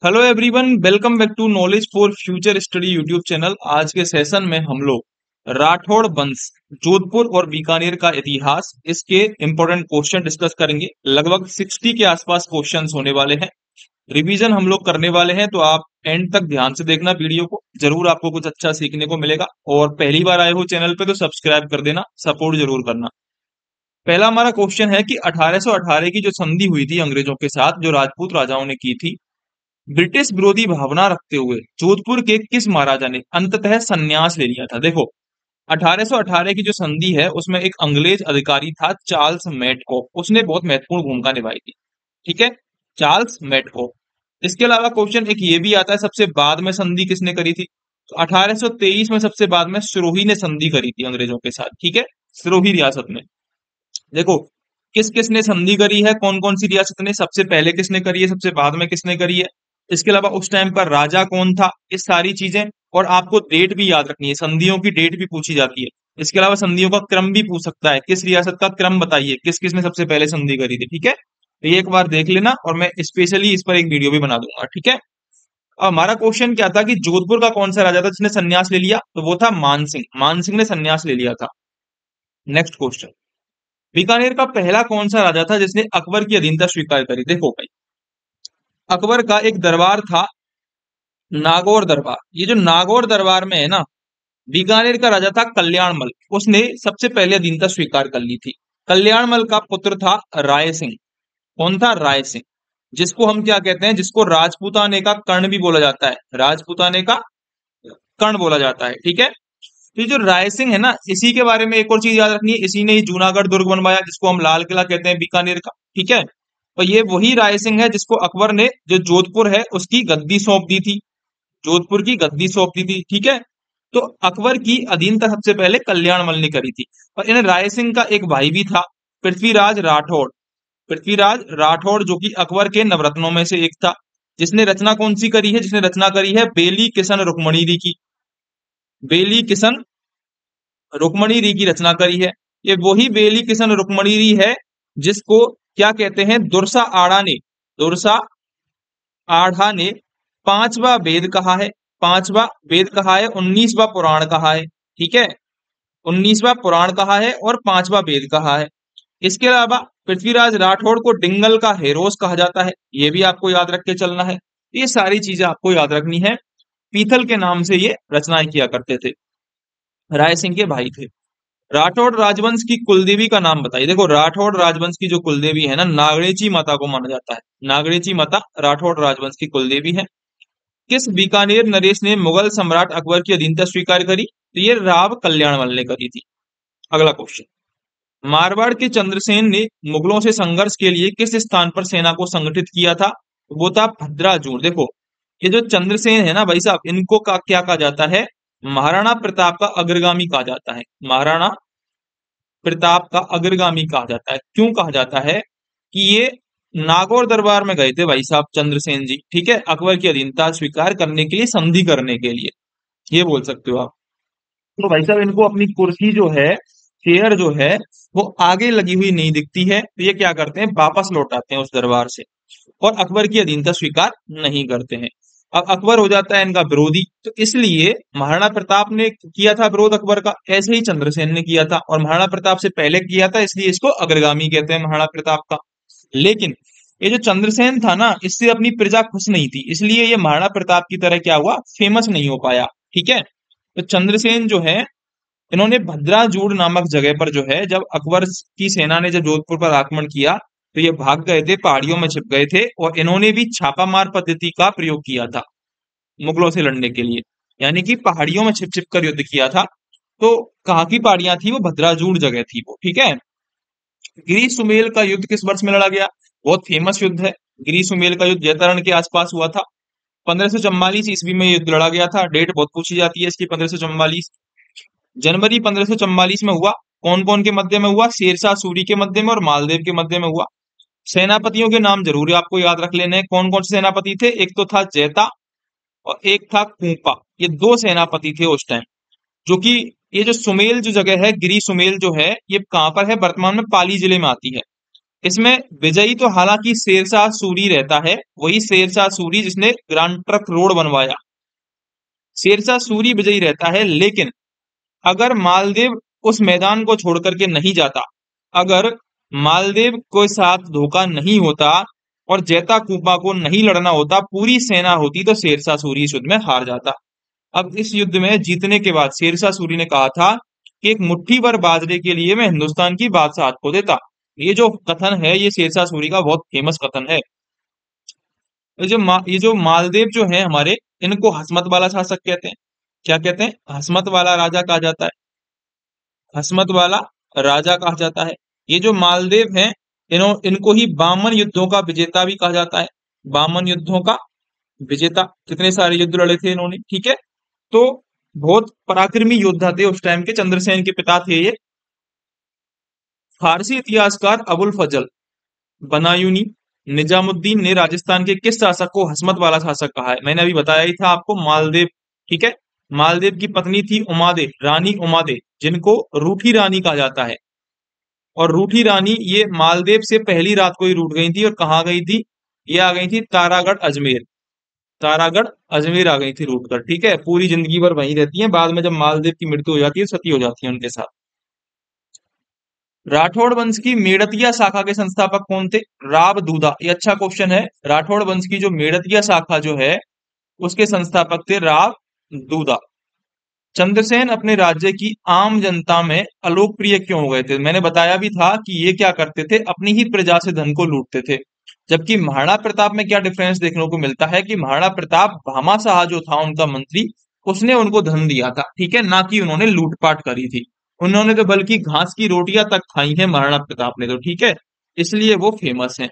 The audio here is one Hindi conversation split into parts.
Hello everyone, welcome back to knowledge for future study YouTube channel. आज के सेशन में हम लोग राठौड़ वंश, जोधपुर और बीकानेर का इतिहास, इसके इंपॉर्टेंट क्वेश्चन डिस्कस करेंगे। लगभग 60 के आसपास क्वेश्चंस होने वाले हैं। रिवीजन हम लोग करने वाले हैं, तो आप एंड तक ध्यान से देखना वीडियो को, जरूर आपको कुछ अच्छा सीखने को मिलेगा। और पहली बार आए हो चैनल पे तो सब्सक्राइब कर देना, सपोर्ट जरूर करना। पहला हमारा क्वेश्चन है कि 1818 की जो संधि हुई थी अंग्रेजों के साथ, जो राजपूत राजाओं ने की थी, ब्रिटिश विरोधी भावना रखते हुए जोधपुर के किस महाराजा ने अंततः संन्यास ले लिया था। देखो, 1818 की जो संधि है उसमें एक अंग्रेज अधिकारी था, चार्ल्स मेटकॉफ। उसने बहुत महत्वपूर्ण भूमिका निभाई थी। ठीक है, चार्ल्स मेटकॉफ। इसके अलावा क्वेश्चन एक ये भी आता है, सबसे बाद में संधि किसने करी थी। तो 1823 में सबसे बाद में सिरोही ने संधि करी थी अंग्रेजों के साथ। ठीक है, सिरोही रियासत में। देखो, किस किसने संधि करी है, कौन कौन सी रियासत ने, सबसे पहले किसने करी है, सबसे बाद में किसने करी है। इसके अलावा उस टाइम पर राजा कौन था, ये सारी चीजें। और आपको डेट भी याद रखनी है, संधियों की डेट भी पूछी जाती है। इसके अलावा संधियों का क्रम भी पूछ सकता है, किस रियासत का क्रम बताइए, किस किसने सबसे पहले संधि करी थी। ठीक है, तो ये एक बार देख लेना, और मैं स्पेशली इस पर एक वीडियो भी बना दूंगा। ठीक है, अब हमारा क्वेश्चन क्या था कि जोधपुर का कौन सा राजा था जिसने संन्यास ले लिया, तो वो था मानसिंह। मानसिंह ने संन्यास ले लिया था। नेक्स्ट क्वेश्चन, बीकानेर का पहला कौन सा राजा था जिसने अकबर की अधीनता स्वीकार करी। देखो भाई, अकबर का एक दरबार था, नागौर दरबार। ये जो नागौर दरबार में है ना, बीकानेर का राजा था कल्याणमल। उसने सबसे पहले अधीनता स्वीकार कर ली थी। कल्याणमल का पुत्र था राय सिंह। कौन था? राय सिंह, जिसको हम क्या कहते हैं, जिसको राजपूताने का कर्ण भी बोला जाता है। राजपूताने का कर्ण बोला जाता है। ठीक है, तो ये जो राय सिंह है ना, इसी के बारे में एक और चीज याद रखनी है, इसी ने ही जूनागढ़ दुर्ग बनवाया, जिसको हम लाल किला कहते हैं बीकानेर का। ठीक है, और ये वही राय सिंह है जिसको अकबर ने जो जोधपुर है उसकी गद्दी सौंप दी थी। जोधपुर की गद्दी सौंप दी थी। ठीक है, तो अकबर की अधीनता सबसे पहले कल्याणमल ने करी थी। और इन राय सिंह का एक भाई भी था, पृथ्वीराज राठौड़। पृथ्वीराज राठौड़, जो कि अकबर के नवरत्नों में से एक था। जिसने रचना कौन सी करी है? जिसने रचना करी है बेली किशन रुक्मणी की। बेली किशन रुक्मणी री की रचना करी है। ये वही बेली किशन रुक्मणी री है जिसको क्या कहते हैं, दुरसा आड़ा ने, दुरसा आढ़ा ने पांचवा वेद कहा है। पांचवा वेद कहा है, 19वां पुराण कहा है। ठीक है, 19वां पुराण कहा है और पांचवा वेद कहा है। इसके अलावा पृथ्वीराज राठौड़ को डिंगल का हेरोस कहा जाता है, ये भी आपको याद रख के चलना है। ये सारी चीजें आपको याद रखनी है। पीथल के नाम से ये रचनाएं किया करते थे, राय सिंह के भाई थे। राठौड़ राजवंश की कुलदेवी का नाम बताइए। देखो, राठौड़ राजवंश की जो कुलदेवी है ना, नागणेची माता को माना जाता है। नागणेची माता राठौड़ राजवंश की कुलदेवी है। किस बीकानेर नरेश ने मुगल सम्राट अकबर की अधीनता स्वीकार करी? तो ये राव कल्याणमल ने करी थी। अगला क्वेश्चन, मारवाड़ के चंद्रसेन ने मुगलों से संघर्ष के लिए किस स्थान पर सेना को संगठित किया था? वो था भद्राजूर। देखो, ये जो चंद्रसेन है ना भाई साहब, इनको का क्या कहा जाता है? महाराणा प्रताप का अग्रगामी कहा जाता है। महाराणा प्रताप का अग्रगामी कहा जाता है। क्यों कहा जाता है? कि ये नागौर दरबार में गए थे भाई साहब चंद्रसेन जी। ठीक है, अकबर की अधीनता स्वीकार करने के लिए, संधि करने के लिए, ये बोल सकते हो आप। तो भाई साहब, इनको अपनी कुर्सी जो है, चेयर जो है, वो आगे लगी हुई नहीं दिखती है, तो ये क्या करते हैं, वापस लौटाते हैं उस दरबार से, और अकबर की अधीनता स्वीकार नहीं करते हैं। अब अकबर हो जाता है इनका विरोधी, तो इसलिए महाराणा प्रताप ने किया था विरोध अकबर का, ऐसे ही चंद्रसेन ने किया था, और महाराणा प्रताप से पहले किया था, इसलिए इसको अग्रगामी कहते हैं महाराणा प्रताप का। लेकिन ये जो चंद्रसेन था ना, इससे अपनी प्रजा खुश नहीं थी, इसलिए ये महाराणा प्रताप की तरह क्या हुआ, फेमस नहीं हो पाया। ठीक है, तो चंद्रसेन जो है, इन्होंने भद्राजूड़ नामक जगह पर जो है, जब अकबर की सेना ने जब जोधपुर पर आक्रमण किया, तो ये भाग गए थे, पहाड़ियों में छिप गए थे, और इन्होंने भी छापामार पद्धति का प्रयोग किया था मुगलों से लड़ने के लिए। यानी कि पहाड़ियों में छिप छिप कर युद्ध किया था। तो कहाँ की पहाड़ियां थी वो? भद्राजूड़ जगह थी वो। ठीक है, गिरी सुमेल का युद्ध किस वर्ष में लड़ा गया? बहुत फेमस युद्ध है। गिरी सुमेल का युद्ध जैतरण के आसपास हुआ था। 1544 ईस्वी में युद्ध लड़ा गया था। डेट बहुत पूछी जाती है इसकी, 1544 जनवरी 1544 में हुआ। कौन कौन के मध्य में हुआ? शेरशाह सूरी के मध्य में और मालदेव के मध्य में हुआ। सेनापतियों के नाम जरूर आपको याद रख लेने हैं। कौन कौन से सेनापति थे? एक तो था जैता और एक था कुंपा। ये दो सेनापति थे उस टाइम, जो कि ये जो सुमेल जो जगह है, गिरी सुमेल जो है, ये कहां पर है? वर्तमान में पाली जिले में आती है। इसमें विजयी तो हालांकि शेरशाह सूरी रहता है, वही शेरशाह सूरी जिसने ग्रांड ट्रंक रोड बनवाया, शेरशाह सूरी विजयी रहता है। लेकिन अगर मालदेव उस मैदान को छोड़ करके नहीं जाता, अगर मालदेव के साथ धोखा नहीं होता और जैता कूपा को नहीं लड़ना होता, पूरी सेना होती, तो शेरशाह सूरी इस युद्ध में हार जाता। अब इस युद्ध में जीतने के बाद शेरशाह सूरी ने कहा था कि एक मुट्ठी भर बाजरे के लिए मैं हिंदुस्तान की बादशाहत को देता। ये जो कथन है, ये शेरशाह सूरी का बहुत फेमस कथन है। ये जो मालदेव जो है हमारे, इनको हसमत वाला शासक कहते हैं। क्या कहते हैं? हसमत वाला राजा कहा जाता है, हसमत वाला राजा कहा जाता है। ये जो मालदेव हैं, इनको ही बामन युद्धों का विजेता भी कहा जाता है। बामन युद्धों का विजेता, कितने सारे युद्ध लड़े थे इन्होंने, ठीक है। तो बहुत पराक्रमी योद्धा थे उस टाइम के, चंद्रसेन के पिता थे ये। फारसी इतिहासकार अबुल फजल बनायूनी निजामुद्दीन ने राजस्थान के किस शासक को हसमत वाला शासक कहा है? मैंने अभी बताया ही था आपको, मालदेव, ठीक है। मालदेव की पत्नी थी उमादे, रानी उमादे, जिनको रूठी रानी कहा जाता है। और रूठी रानी ये मालदेव से पहली रात को ही रूठ गई थी, और कहाँ गई थी? ये आ गई थी तारागढ़ अजमेर, तारागढ़ अजमेर आ गई थी रूठ कर, ठीक है। पूरी जिंदगी भर वहीं रहती हैं, बाद में जब मालदेव की मृत्यु हो जाती है, सती हो जाती है उनके साथ। राठौड़ वंश की मेड़तिया शाखा के संस्थापक कौन थे? राव दूधा। ये अच्छा क्वेश्चन है। राठौड़ वंश की जो मेड़तिया शाखा जो है, उसके संस्थापक थे राव दूधा। चंद्रसेन अपने राज्य की आम जनता में अलोकप्रिय क्यों हो गए थे? मैंने बताया भी था कि ये क्या करते थे, अपनी ही प्रजा से धन को लूटते थे। जबकि महाराणा प्रताप में क्या डिफरेंस देखने को मिलता है कि महाराणा प्रताप, भामाशाह जो था उनका मंत्री, उसने उनको धन दिया था, ठीक है, ना कि उन्होंने लूटपाट करी थी। उन्होंने तो बल्कि घास की रोटियां तक खाई हैं महाराणा प्रताप ने तो, ठीक है। इसलिए वो फेमस है।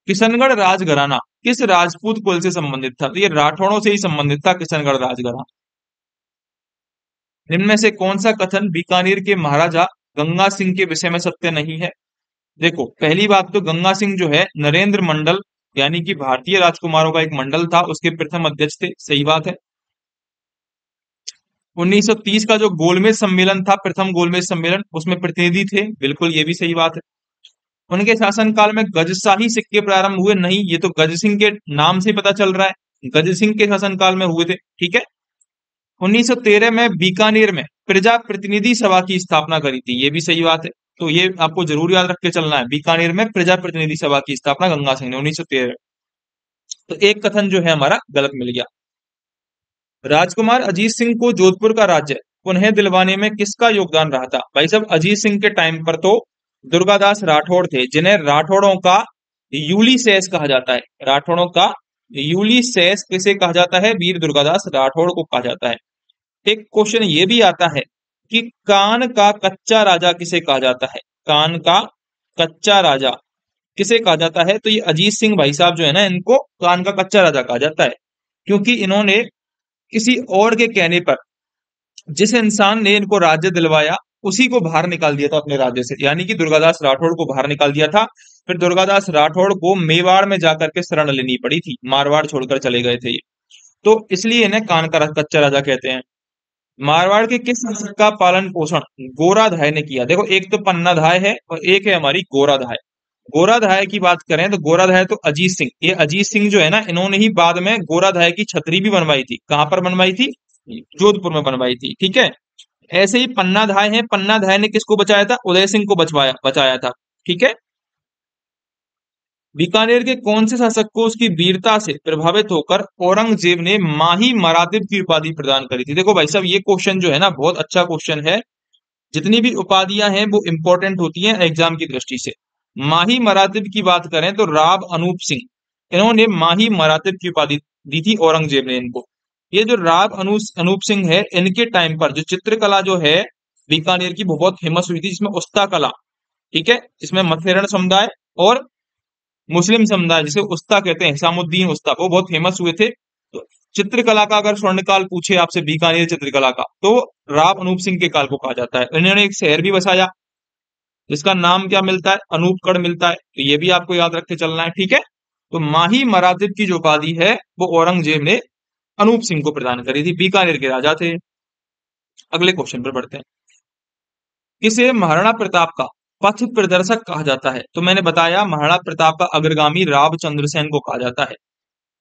किशनगढ़ राजघराना किस राजपूत कुल से संबंधित था? तो ये राठौड़ों से ही संबंधित था किशनगढ़ राजघराना। इनमें से कौन सा कथन बीकानेर के महाराजा गंगा सिंह के विषय में सत्य नहीं है? देखो, पहली बात तो गंगा सिंह जो है नरेंद्र मंडल, यानी कि भारतीय राजकुमारों का एक मंडल था, उसके प्रथम अध्यक्ष थे, सही बात है। 1930 का जो गोलमेज सम्मेलन था, प्रथम गोलमेज सम्मेलन, उसमें प्रतिनिधि थे, बिल्कुल ये भी सही बात है। उनके शासनकाल में गजशाही सिक्के प्रारंभ हुए? नहीं, ये तो गज सिंह के नाम से पता चल रहा है, गज सिंह के शासनकाल में हुए थे, ठीक है। 1913 में बीकानेर में प्रजा प्रतिनिधि सभा की स्थापना करी थी, ये भी सही बात है। तो ये आपको जरूर याद रख के चलना है, बीकानेर में प्रजा प्रतिनिधि सभा की स्थापना गंगा सिंह ने 1913। तो एक कथन जो है हमारा गलत मिल गया। राजकुमार अजीत सिंह को जोधपुर का राज्य पुनः दिलवाने में किसका योगदान रहा था? भाई साहब, अजीत सिंह के टाइम पर तो दुर्गादास राठौड़ थे, जिन्हें राठौड़ों का यूलिसेस कहा जाता है। राठौड़ों का यूलिसेस किसे कहा जाता है? वीर दुर्गादास राठौड़ को कहा जाता है। एक क्वेश्चन ये भी आता है कि कान का कच्चा राजा किसे कहा जाता है? कान का कच्चा राजा किसे कहा जाता है? तो ये अजीत सिंह भाई साहब जो है ना, इनको कान का कच्चा राजा कहा जाता है, क्योंकि इन्होंने किसी और के कहने पर, जिस इंसान ने इनको राज्य दिलवाया, उसी को बाहर निकाल दिया था अपने राज्य से, यानी कि दुर्गादास राठौड़ को बाहर निकाल दिया था। फिर दुर्गादास राठौड़ को मेवाड़ में जाकर के शरण लेनी पड़ी थी, मारवाड़ छोड़कर चले गए थे ये। तो इसलिए इन्हें कान का कच्चा राजा कहते हैं। मारवाड़ के किस शासक का पालन पोषण गोराधाय ने किया? देखो, एक तो पन्नाधाय है और एक है हमारी गोराधाय। गोराधाय की बात करें तो गोराधाय तो अजीत सिंह, ये अजीत सिंह जो है ना, इन्होंने ही बाद में गोराधाय की छतरी भी बनवाई थी। कहां पर बनवाई थी? जोधपुर में बनवाई थी, ठीक है। ऐसे ही पन्नाधाय है, पन्नाधाय ने किसको बचाया था? उदय सिंह को बचाया था, ठीक है। बीकानेर के कौन से शासक को उसकी वीरता से प्रभावित होकर औरंगजेब ने माही मरादिब की उपाधि प्रदान करी थी? देखो भाई साहब, ये क्वेश्चन जो है ना, बहुत अच्छा क्वेश्चन है। जितनी भी उपाधियां हैं वो इंपॉर्टेंट होती हैं एग्जाम की दृष्टि से। माही मरादिब की बात करें तो राव अनूप सिंह, इन्होंने माही मरादिब की उपाधि दी थी औरंगजेब ने इनको। ये जो राव अनूप सिंह है, इनके टाइम पर जो चित्रकला जो है बीकानेर की, वो बहुत फेमस हुई थी, जिसमें उस्ता कला, ठीक है, जिसमें मथेरण समुदाय और मुस्लिम समुदाय, जिसे उस्ता कहते हैं, हिसामुद्दीन उस्ता, वो बहुत फेमस हुए थे। तो चित्रकला का अगर स्वर्णकाल पूछे आपसे, बीकानेर चित्रकला का, तो राव अनूप सिंह के काल को कहा जाता है। इन्होंने एक शहर भी बसाया, जिसका नाम क्या मिलता है? अनूपगढ़ मिलता है। तो ये भी आपको याद रख के चलना है, ठीक है। तो माही मरादिब की जो उपाधि है, वो औरंगजेब ने अनूप सिंह को प्रदान करी थी, बीकानेर के राजा थे। अगले क्वेश्चन पर बढ़ते हैं। किसे महाराणा प्रताप का पथ प्रदर्शक कहा जाता है? तो मैंने बताया महाराणा प्रताप का अग्रगामी राव चंद्रसेन को कहा जाता है।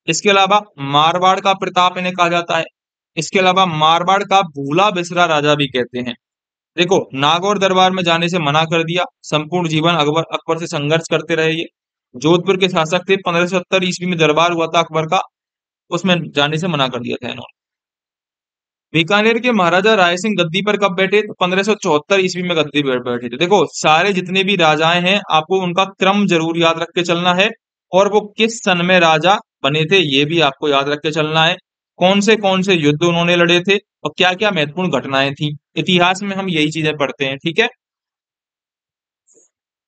इसके अलावा मारवाड़ का प्रताप इन्हें कहा जाता है। इसके अलावा मारवाड़ का भूला बिसरा राजा भी कहते हैं। देखो, नागौर दरबार में जाने से मना कर दिया, संपूर्ण जीवन अकबर अकबर से संघर्ष करते रहे ये। जोधपुर के शासक थे, 1570 ईस्वी में दरबार हुआ था अकबर का, उसमें जाने से मना कर दिया था इन्होंने। बीकानेर के महाराजा राय सिंह गद्दी पर कब बैठे? तो 1574 ईस्वी में गद्दी पर बैठे थे। देखो, सारे जितने भी राजाएं हैं आपको उनका क्रम जरूर याद रख के चलना है, और वो किस सन में राजा बने थे ये भी आपको याद रख के चलना है। कौन से युद्ध उन्होंने लड़े थे और क्या क्या महत्वपूर्ण घटनाएं थी। इतिहास में हम यही चीजें पढ़ते हैं, ठीक है।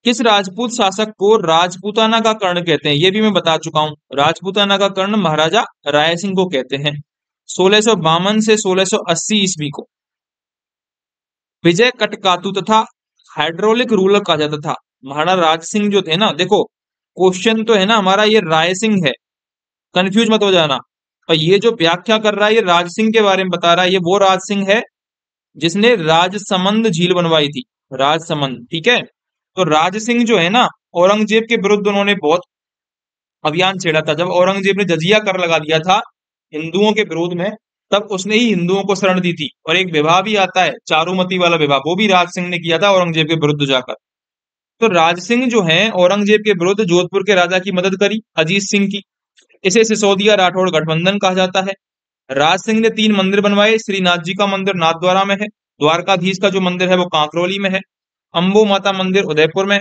किस राजपूत शासक को राजपूताना का कर्ण कहते हैं? ये भी मैं बता चुका हूं। राजपूताना का कर्ण महाराजा राय सिंह को कहते हैं। 1652 से 1680 ईस्वी को विजय कटकातु तथा हाइड्रोलिक रूलर कहा जाता था। महाराणा राज सिंह जो थे ना, देखो क्वेश्चन तो है ना हमारा, ये राय सिंह है, कंफ्यूज मत हो जाना। और ये जो व्याख्या कर रहा है ये राज सिंह के बारे में बता रहा है, ये वो राज सिंह है जिसने राजसमंद झील बनवाई थी। राजसमंद, ठीक है। तो राज सिंह जो है ना, औरंगजेब के विरुद्ध उन्होंने बहुत अभियान छेड़ा था। जब औरंगजेब ने जजिया कर लगा दिया था हिंदुओं के विरोध में, तब उसने ही हिंदुओं को शरण दी थी। और एक विवाह भी आता है, चारुमती वाला विवाह, वो भी राज सिंह ने किया था औरंगजेब के विरुद्ध जाकर। तो राज सिंह जो है औरंगजेब के विरुद्ध जोधपुर के राजा की मदद करी, अजीत सिंह की। इसे सिसोदिया राठौड़ गठबंधन कहा जाता है। राज सिंह ने 3 मंदिर बनवाए। श्रीनाथ जी का मंदिर नाथद्वारा में है, द्वारकाधीश का जो मंदिर है वो कांकरोली में है, अंबो माता मंदिर उदयपुर में।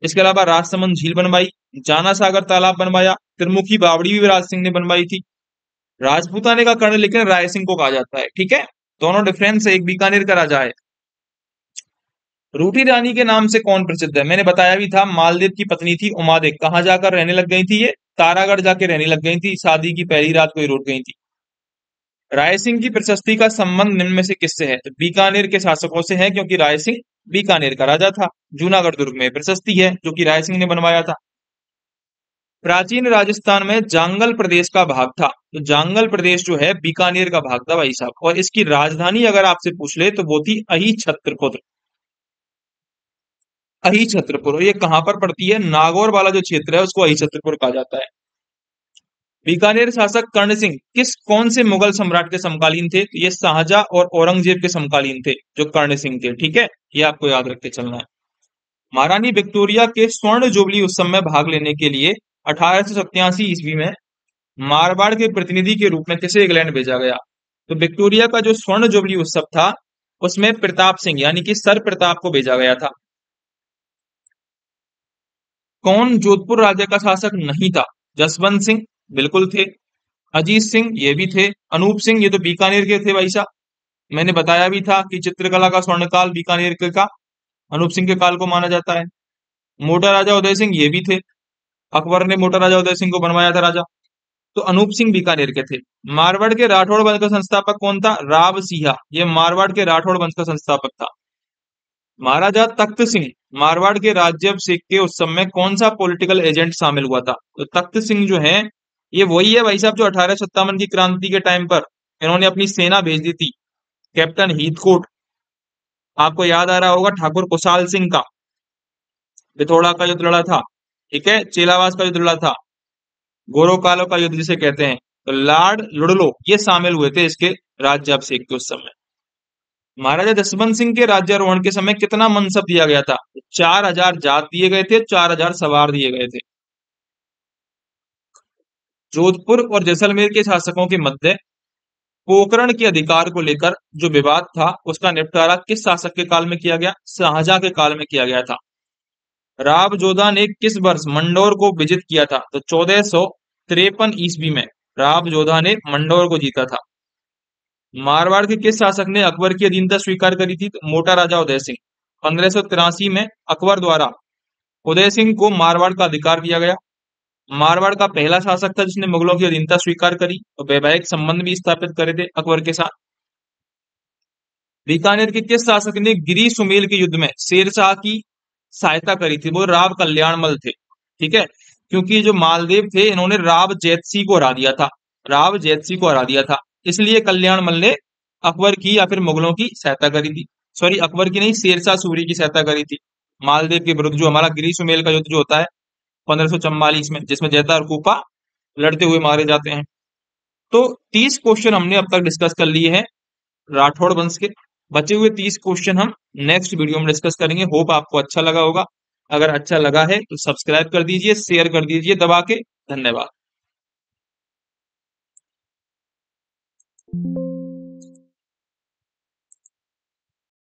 इसके अलावा राजसमंद झील बनवाई, जाना सागर तालाब बनवाया, त्रिमुखी बावड़ी भी राज सिंह ने बनवाई थी। राजपूताने का कर्ण लेकिन राय सिंह को कहा जाता है, ठीक है। दोनों डिफरेंस है, एक बीकानेर का राजा है। रूठी रानी के नाम से कौन प्रसिद्ध है? मैंने बताया भी था, मालदेव की पत्नी थी उमादेव। कहाँ जाकर रहने लग गई थी ये? तारागढ़ जाके रहने लग गई थी, शादी की पहली रात को ही रूठ गई थी। राय सिंह की प्रशस्ति का संबंध निम्न में से किससे है? तो बीकानेर के शासकों से है, क्योंकि राय सिंह बीकानेर का राजा था। जूनागढ़ दुर्ग में प्रशस्ति है जो कि राय सिंह ने बनवाया था। प्राचीन राजस्थान में जांगल प्रदेश का भाग था। तो जांगल प्रदेश जो है बीकानेर का भाग था भाई साहब। और इसकी राजधानी अगर आपसे पूछ ले तो वो थी अही छत्रपुर। अही छत्रपुर, और ये कहां पर पड़ती है? नागौर वाला जो क्षेत्र है उसको अही छत्रपुर कहा जाता है। बीकानेर शासक कर्ण सिंह कौन से मुगल सम्राट के समकालीन थे? तो ये शाहजहां और औरंगजेब के समकालीन थे जो कर्ण सिंह थे, ठीक है। ये आपको याद रख के चलना है। महारानी विक्टोरिया के स्वर्ण जुबली उत्सव में भाग लेने के लिए 1887 ईस्वी में मारवाड़ के प्रतिनिधि के रूप में किसे इंग्लैंड भेजा गया? तो विक्टोरिया का जो स्वर्ण जुबली उत्सव था उसमें प्रताप सिंह यानी कि सर प्रताप को भेजा गया था। कौन जोधपुर राज्य का शासक नहीं था? जसवंत सिंह बिल्कुल थे, अजीत सिंह ये भी थे, अनूप सिंह ये तो बीकानेर के थे भाई साहब। मैंने बताया भी था कि चित्रकला का स्वर्णकाल बीकानेर के का अनूप सिंह के काल को माना जाता है। मोटा राजा उदय सिंह ये भी थे, अकबर ने मोटा राजा उदय सिंह को बनवाया था राजा। तो अनूप सिंह बीकानेर के थे। मारवाड़ के राठौड़ वंश का संस्थापक कौन था? राव सिंहा, ये मारवाड़ के राठौड़ वंश का संस्थापक था। महाराजा तख्त सिंह मारवाड़ के राज्याभिषेक के उत्सव में कौन सा पॉलिटिकल एजेंट शामिल हुआ था? तो तख्त सिंह जो है ये वही है भाई साहब जो 1857 की क्रांति के टाइम पर इन्होंने अपनी सेना भेज दी थी। कैप्टन हीथकोट, आपको याद आ रहा होगा, ठाकुर कुशाल सिंह का बिथोड़ा का युद्ध लड़ा था, ठीक है, चेलावास का युद्ध लड़ा था, गोरो कालो का युद्ध जिसे कहते हैं। तो लॉर्ड लुडलो ये शामिल हुए थे इसके राज्याभिषेक के उत्सव में। महाराजा जसवंत सिंह के राज्यारोहण के समय कितना मनसब दिया गया था? 4000 जात दिए गए थे, 4000 सवार दिए गए थे। जोधपुर और जैसलमेर के शासकों के मध्य पोकरण के अधिकार को लेकर जो विवाद था उसका निपटारा किस शासक के काल में किया गया? शाहजहां के काल में किया गया था। राव जोधा ने किस वर्ष मंडोर को विजित किया था? तो 1453 ईस्वी में राव जोधा ने मंडोर को जीता था। मारवाड़ के किस शासक ने अकबर की अधीनता स्वीकार करी थी? तो मोटा राजा उदय सिंह। 1583 में अकबर द्वारा उदय सिंह को मारवाड़ का अधिकार दिया गया। मारवाड़ का पहला शासक था जिसने मुगलों की अधीनता स्वीकार करी और वैवाहिक संबंध भी स्थापित करे थे अकबर के साथ। बीकानेर के किस शासक ने गिरी सुमेल के युद्ध में शेरशाह की सहायता करी थी? वो राव कल्याणमल थे, ठीक है। क्योंकि जो मालदेव थे इन्होंने राव जैतसी को हरा दिया था, राव जैतसी को हरा दिया था, इसलिए कल्याणमल ने अकबर की या फिर मुगलों की सहायता करी थी। सॉरी, अकबर की नहीं, शेरशाह सूरी की सहायता करी थी। मालदेव के विरुद्ध जो हमारा ग्रीष्ममेल का युद्ध जो होता है 1544 में, जिसमें जैता और कूपा लड़ते हुए मारे जाते हैं। तो 30 क्वेश्चन हमने अब तक डिस्कस कर लिए हैं राठौड़ वंश के। बचे हुए 30 क्वेश्चन हम नेक्स्ट वीडियो में डिस्कस करेंगे। होप आपको अच्छा लगा होगा। अगर अच्छा लगा है तो सब्सक्राइब कर दीजिए, शेयर कर दीजिए दबा के। धन्यवाद।